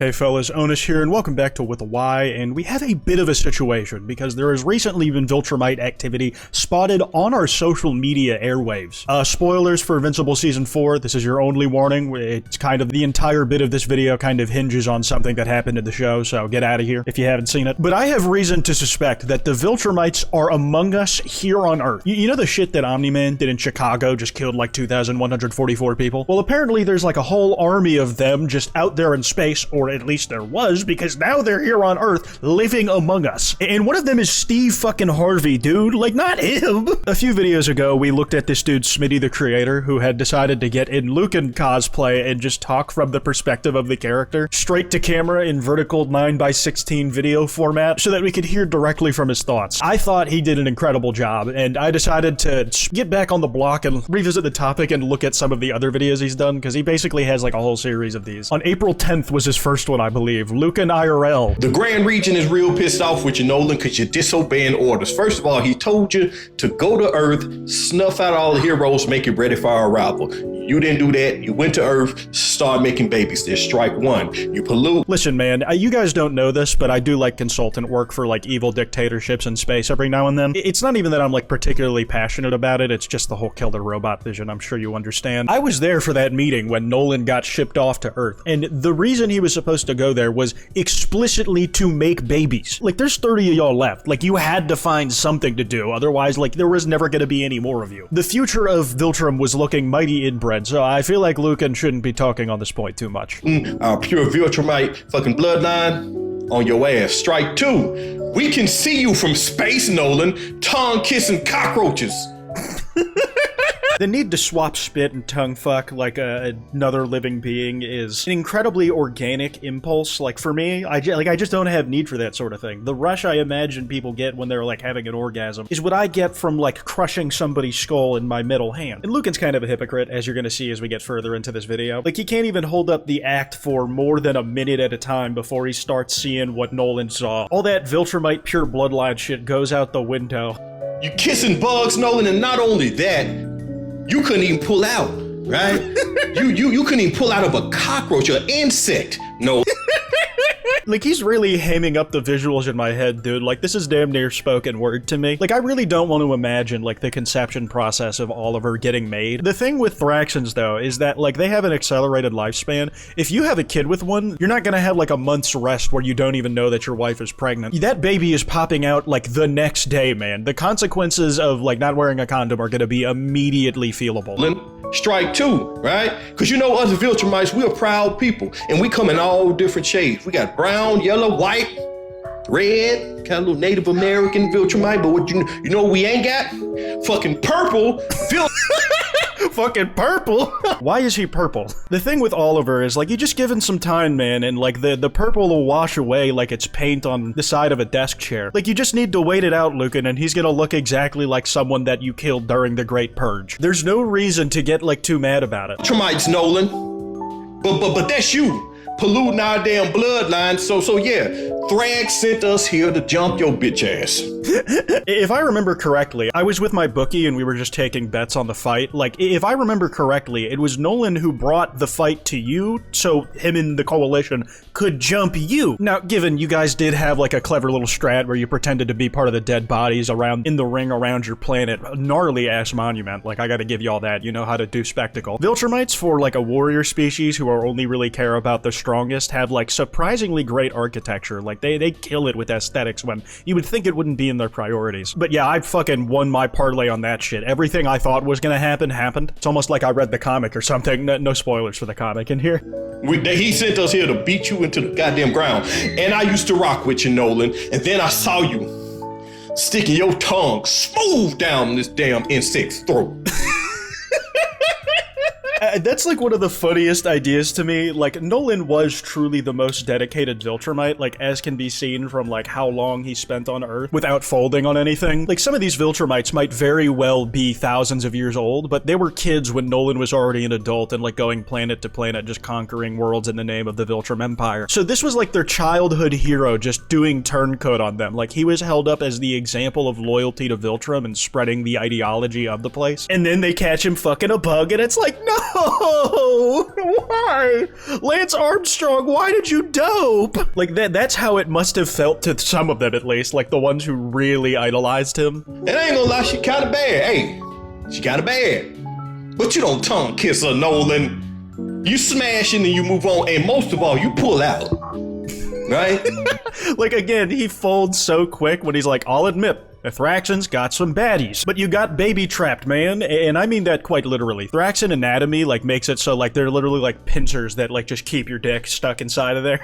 Hey fellas, Onus here, and welcome back to With a Y, and we have a bit of a situation, because there has recently been Viltrumite activity spotted on our social media airwaves. Spoilers for Invincible Season 4, this is your only warning. It's kind of, the entire bit of this video kind of hinges on something that happened in the show, so get out of here if you haven't seen it. But I have reason to suspect that the Viltrumites are among us here on Earth. You know the shit that Omni-Man did in Chicago, just killed like 2,144 people? Well, apparently there's like a whole army of them just out there in space, or at least there was, because now they're here on Earth, living among us. And one of them is Steve fucking Harvey, dude. Like, not him. A few videos ago, we looked at this dude, Smitty the Creator, who had decided to get in Lucan cosplay and just talk from the perspective of the character, straight to camera in vertical 9:16 video format, so that we could hear directly from his thoughts. I thought he did an incredible job, and I decided to get back on the block and revisit the topic and look at some of the other videos he's done, because he basically has like a whole series of these. On April 10th was his first one, I believe, Lucan IRL. The Grand Regent is real pissed off with you, Nolan, because you're disobeying orders. First of all, he told you to go to Earth, snuff out all the heroes, make it ready for our arrival. You didn't do that. You went to Earth, start making babies. There's strike one. You pollute. Listen, man, you guys don't know this, but I do like consultant work for like evil dictatorships in space every now and then. It's not even that I'm like particularly passionate about it. It's just the whole kill the robot vision. I'm sure you understand. I was there for that meeting when Nolan got shipped off to Earth, and the reason he was supposed to go there was explicitly to make babies. Like, there's 30 of y'all left. Like, you had to find something to do. Otherwise, like, there was never going to be any more of you. The future of Viltrum was looking mighty inbred, so I feel like Lucan shouldn't be talking on this point too much. Our pure Viltrumite fucking bloodline on your ass. Strike two. We can see you from space, Nolan. Tongue-kissing cockroaches. The need to swap spit and tongue fuck like another living being is an incredibly organic impulse. Like, for me, I just don't have need for that sort of thing. The rush I imagine people get when they're like having an orgasm is what I get from like crushing somebody's skull in my middle hand. And Lucan's kind of a hypocrite, as you're gonna see as we get further into this video. Like, he can't even hold up the act for more than a minute at a time before he starts seeing what Nolan saw. All that Viltrumite pure bloodline shit goes out the window. You kissing bugs, Nolan, and not only that, you couldn't even pull out, right? you couldn't even pull out of a cockroach or an insect. No. Like, he's really hamming up the visuals in my head, dude. Like, this is damn near spoken word to me. Like, I really don't want to imagine, like, the conception process of Oliver getting made. The thing with Thraxons, though, is that, like, they have an accelerated lifespan. If you have a kid with one, you're not gonna have, like, a month's rest where you don't even know that your wife is pregnant. That baby is popping out, like, the next day, man. The consequences of, like, not wearing a condom are gonna be immediately feelable. Strike two, right? Because you know us Viltrumites, we're proud people, and we come in all different shades. We got brown, yellow, white, red, kind of little Native American Viltrumite, but what you know what we ain't got? Fucking purple Fucking purple? Why is he purple? The thing with Oliver is, like, you just give him some time, man, and, like, the purple will wash away like it's paint on the side of a desk chair. Like, you just need to wait it out, Lucan, and he's gonna look exactly like someone that you killed during the Great Purge. There's no reason to get, like, too mad about it. Viltrumites, Nolan. But that's you. Polluting our damn bloodline, so yeah, Thrag sent us here to jump your bitch ass. If I remember correctly, I was with my bookie and we were just taking bets on the fight. Like, if I remember correctly, it was Nolan who brought the fight to you, so him and the coalition could jump you. Now, given you guys did have like a clever little strat where you pretended to be part of the dead bodies around in the ring around your planet, gnarly ass monument, like, I gotta give you all that, you know how to do spectacle. Viltrumites, for like a warrior species who are only really care about the strongest, have like surprisingly great architecture. Like, they kill it with aesthetics when you would think it wouldn't be in their priorities. But yeah, I fucking won my parlay on that shit. Everything I thought was gonna happen happened. It's almost like I read the comic or something. No spoilers for the comic in here. He sent us here to beat you into the goddamn ground. And I used to rock with you, Nolan, and then I saw you sticking your tongue smooth down this damn insect's throat. That's like one of the funniest ideas to me. Like, Nolan was truly the most dedicated Viltrumite, like, as can be seen from like how long he spent on Earth without folding on anything. Like, some of these Viltrumites might very well be thousands of years old, but they were kids when Nolan was already an adult and like going planet to planet, just conquering worlds in the name of the Viltrum Empire. So this was like their childhood hero just doing turncoat on them. Like, he was held up as the example of loyalty to Viltrum and spreading the ideology of the place. And then they catch him fucking a bug and it's like, no! No! Why? Lance Armstrong, why did you dope? Like, that's how it must have felt to some of them, at least. Like, the ones who really idolized him. And I ain't gonna lie, she kinda bad. Hey, she kinda bad. But you don't tongue kiss her, Nolan. You smash and then you move on. And most of all, you pull out. Right? Like, again, he folds so quick when he's like, I'll admit, Thraxon's got some baddies, but you got baby trapped, man, and I mean that quite literally. Thraxon anatomy, like, makes it so, like, they're literally, like, pincers that, like, just keep your dick stuck inside of there.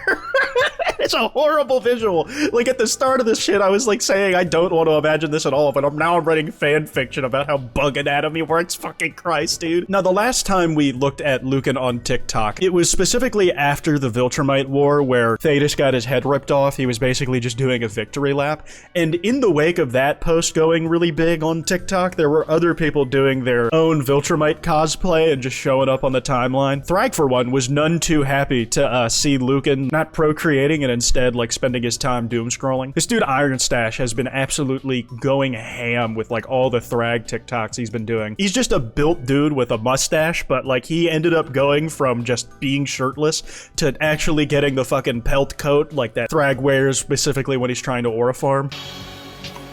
It's a horrible visual. Like, at the start of this shit, I was, like, saying I don't want to imagine this at all, but now I'm writing fan fiction about how bug anatomy works. Fucking Christ, dude. Now, the last time we looked at Lucan on TikTok, it was specifically after the Viltrumite War, where Thetis got his head ripped off. He was basically just doing a victory lap, and in the wake of that post going really big on TikTok, there were other people doing their own Viltrumite cosplay and just showing up on the timeline. Thrag, for one, was none too happy to see Lucan not procreating and instead, like, spending his time doom scrolling. This dude Ironstache has been absolutely going ham with, like, all the Thrag TikToks he's been doing. He's just a built dude with a mustache, but, like, he ended up going from just being shirtless to actually getting the fucking pelt coat like that Thrag wears specifically when he's trying to aura farm.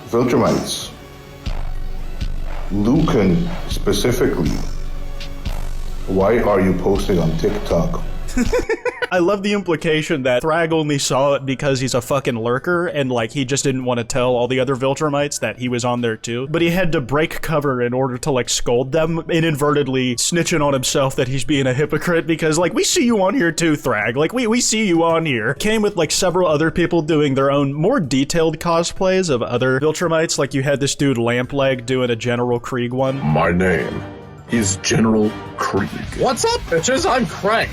Viltrumites. Lucan specifically. Why are you posting on TikTok? I love the implication that Thrag only saw it because he's a fucking lurker, and, like, he just didn't want to tell all the other Viltrumites that he was on there too. But he had to break cover in order to, like, scold them, inadvertently snitching on himself that he's being a hypocrite because, like, we see you on here too, Thrag. Like, we see you on here. Came with, like, several other people doing their own more detailed cosplays of other Viltrumites. Like, you had this dude Lampleg doing a General Kregg one. My name is General Kregg. What's up, bitches? I'm Kregg.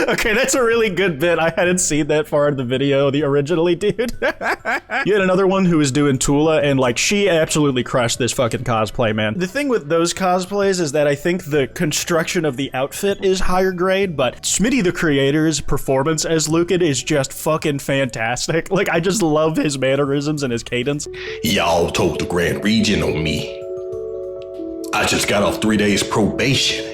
Okay, that's a really good bit. I hadn't seen that far in the video, the originally, dude. You had another one who was doing Tula, and, like, she absolutely crushed this fucking cosplay, man. The thing with those cosplays is that I think the construction of the outfit is higher grade, but Smitty the Creator's performance as Lucan is just fucking fantastic. Like, I just love his mannerisms and his cadence. Y'all told the Grand Regent on me. I just got off 3 days probation.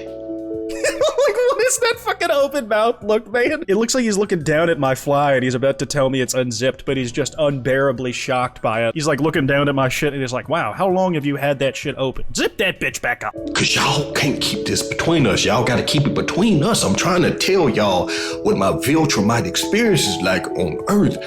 Like, what is that fucking open mouth look, man? It looks like he's looking down at my fly and he's about to tell me it's unzipped, but he's just unbearably shocked by it. He's like looking down at my shit and he's like, wow, how long have you had that shit open? Zip that bitch back up. Cause y'all can't keep this between us. Y'all gotta keep it between us. I'm trying to tell y'all what my Viltrumite experience is like on Earth.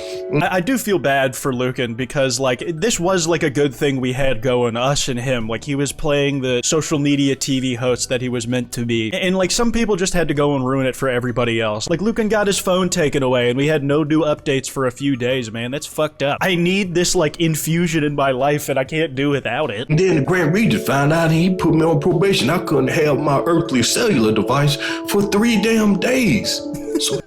I do feel bad for Lucan because, like, this was like a good thing we had going, us and him. Like, he was playing the social media TV host that he was meant to be. And, like, some people just had to go and ruin it for everybody else. Like, Lucan got his phone taken away and we had no new updates for a few days, man. That's fucked up. I need this, like, infusion in my life and I can't do without it. And then the Grand Regent found out and he put me on probation. I couldn't have my earthly cellular device for 3 damn days. So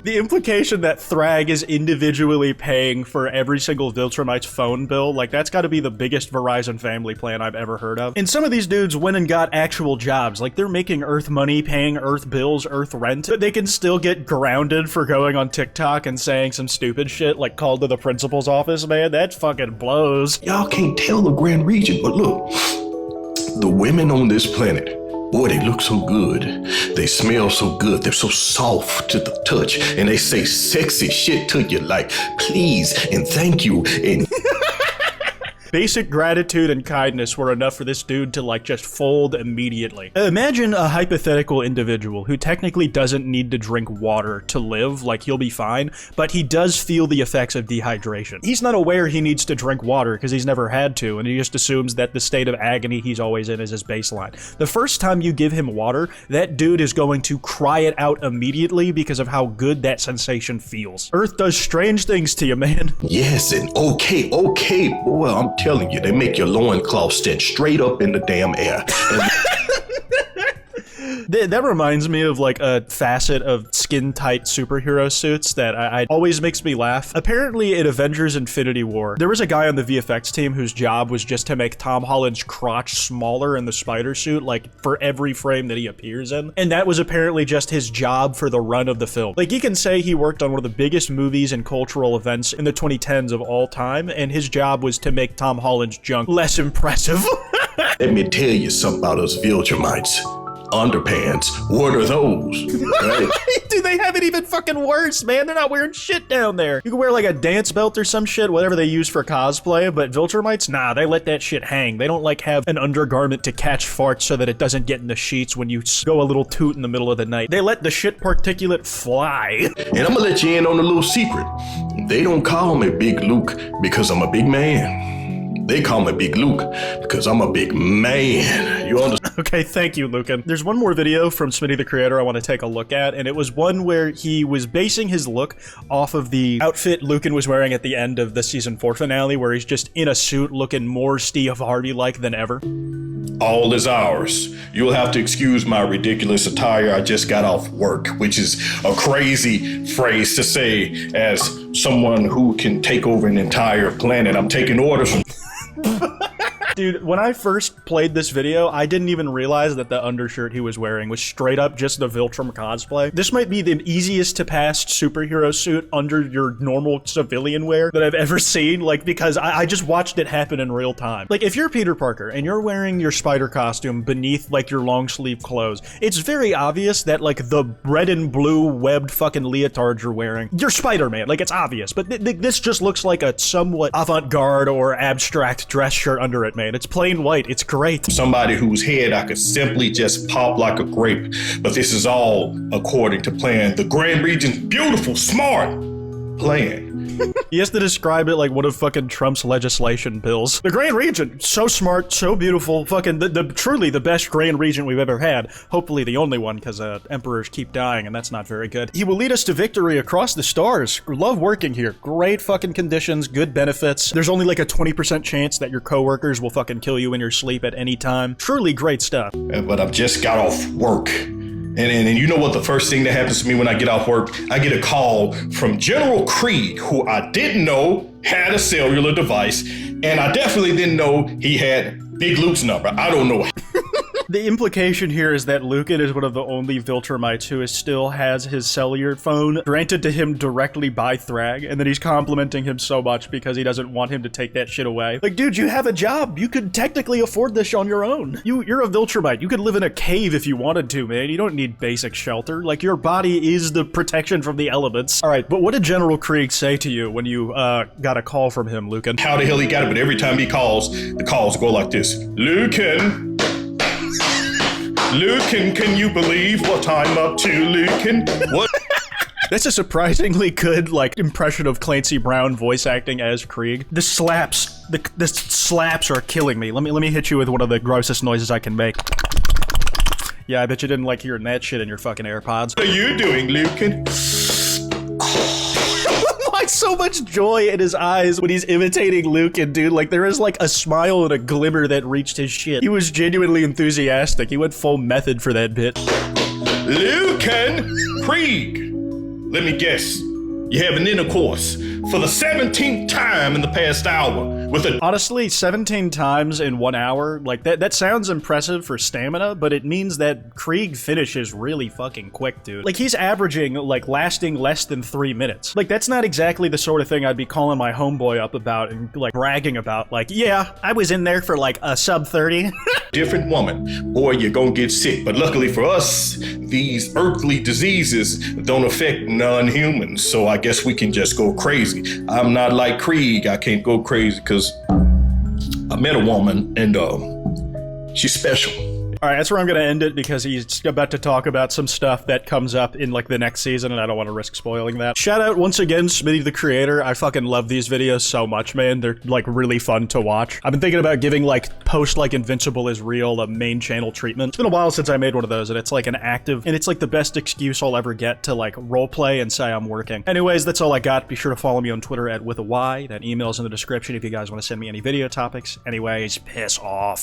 The implication that Thrag is individually paying for every single Viltrumite's phone bill, like, that's gotta be the biggest Verizon family plan I've ever heard of. And some of these dudes went and got actual jobs. Like, they're making Earth money, paying Earth bills, Earth rent, but they can still get grounded for going on TikTok and saying some stupid shit, like called to the principal's office, man. That fucking blows. y'all can't tell the Grand Regent, but look, the women on this planet, boy, they look so good. They smell so good. They're so soft to the touch. And they say sexy shit to you like, please and thank you. And Basic gratitude and kindness were enough for this dude to, like, just fold immediately. Imagine a hypothetical individual who technically doesn't need to drink water to live, like, he'll be fine, but he does feel the effects of dehydration. He's not aware he needs to drink water because he's never had to, and he just assumes that the state of agony he's always in is his baseline. The first time you give him water, that dude is going to cry it out immediately because of how good that sensation feels. Earth does strange things to you, man. yes, and okay, boy, I'm telling you, they make your loincloth stand straight up in the damn air. And That reminds me of, like, a facet of skin-tight superhero suits that I always makes me laugh. Apparently, in Avengers Infinity War, there was a guy on the VFX team whose job was just to make Tom Holland's crotch smaller in the spider suit, like, for every frame that he appears in. And that was apparently just his job for the run of the film. Like, you can say he worked on one of the biggest movies and cultural events in the 2010s of all time, and his job was to make Tom Holland's junk less impressive. Let me tell you something about us Viltrumites. Underpants, what are those? Right? Dude, they have it even fucking worse, man. They're not wearing shit down there. You can wear like a dance belt or some shit, whatever they use for cosplay, but Viltrumites, nah, they let that shit hang. They don't like have an undergarment to catch farts so that it doesn't get in the sheets when you go a little toot in the middle of the night. They let the shit particulate fly. And I'm gonna let you in on a little secret. They don't call me Big Luke because I'm a big man. They call me Big Luke because I'm a big man. You understand? Okay, thank you, Lucan. There's one more video from Smitty the Creator I want to take a look at, and it was one where he was basing his look off of the outfit Lucan was wearing at the end of the season 4 finale, where he's just in a suit looking more Steve Harvey-like than ever. All is ours. You'll have to excuse my ridiculous attire. I just got off work, which is a crazy phrase to say as someone who can take over an entire planet. I'm taking orders from... Dude, when I first played this video, I didn't even realize that the undershirt he was wearing was straight up just the Viltrum cosplay. This might be the easiest to pass superhero suit under your normal civilian wear that I've ever seen, like, because I just watched it happen in real time. Like, if you're Peter Parker and you're wearing your spider costume beneath, like, your long sleeve clothes, it's very obvious that, like, the red and blue webbed fucking leotard you're wearing, you're Spider-Man, like, it's obvious, but this just looks like a somewhat avant-garde or abstract dress shirt under it, man. It's plain white. It's great. Somebody whose head I could simply just pop like a grape. But this is all according to plan. The Grand Regent's beautiful, smart plan. He has to describe it like one of fucking Trump's legislation bills. The Grand Regent, so smart, so beautiful, fucking truly the best Grand Regent we've ever had. Hopefully the only one, because emperors keep dying, and that's not very good. He will lead us to victory across the stars. Love working here. Great fucking conditions, good benefits. There's only like a 20% chance that your coworkers will fucking kill you in your sleep at any time. Truly great stuff. But I've just got off work. And you know what the first thing that happens to me when I get off work? I get a call from General Kregg, who I didn't know had a cellular device, and I definitely didn't know he had Big Luke's number. I don't know. The implication here is that Lucan is one of the only Viltrumites who still has his cellular phone granted to him directly by Thrag, and then he's complimenting him so much because he doesn't want him to take that shit away. Like, dude, you have a job. You could technically afford this on your own. You're a Viltrumite. You could live in a cave if you wanted to, man. You don't need basic shelter. Like, your body is the protection from the elements. All right, but what did General Kregg say to you when you got a call from him, Lucan? How the hell he got it? But every time he calls, the calls go like this. Lucan. Lucan, can you believe what I'm up to, Lucan? What? That's a surprisingly good, like, impression of Clancy Brown voice acting as Kregg. The slaps are killing me. Let me hit you with one of the grossest noises I can make. Yeah, I bet you didn't like hearing that shit in your fucking AirPods. What are you doing, Lucan? So much joy in his eyes when he's imitating Lucan, dude. Like, there is like a smile and a glimmer that reached his shit. He was genuinely enthusiastic. He went full method for that bit. Lucan Kregg. Let me guess. You have an intercourse for the 17th time in the past hour with a... Honestly, 17 times in 1 hour, like, that sounds impressive for stamina, but it means that Kregg finishes really fucking quick, dude. Like, he's averaging, like, lasting less than 3 minutes. Like, that's not exactly the sort of thing I'd be calling my homeboy up about and, like, bragging about. Like, yeah, I was in there for, like, a sub 30. Different woman. Boy, you're gonna get sick. But luckily for us, these earthly diseases don't affect non-humans, so I guess we can just go crazy. I'm not like Kregg. I can't go crazy because I met a woman and she's special. All right, that's where I'm going to end it because he's about to talk about some stuff that comes up in, like, the next season, and I don't want to risk spoiling that. Shout out once again, Smitty the Creator. I fucking love these videos so much, man. They're, like, really fun to watch. I've been thinking about giving, like, post, like, Invincible is Real a main channel treatment. It's been a while since I made one of those, and it's, like, an active, and it's, like, the best excuse I'll ever get to, like, roleplay and say I'm working. Anyways, that's all I got. Be sure to follow me on Twitter at @withany. That email's in the description if you guys want to send me any video topics. Anyways, piss off.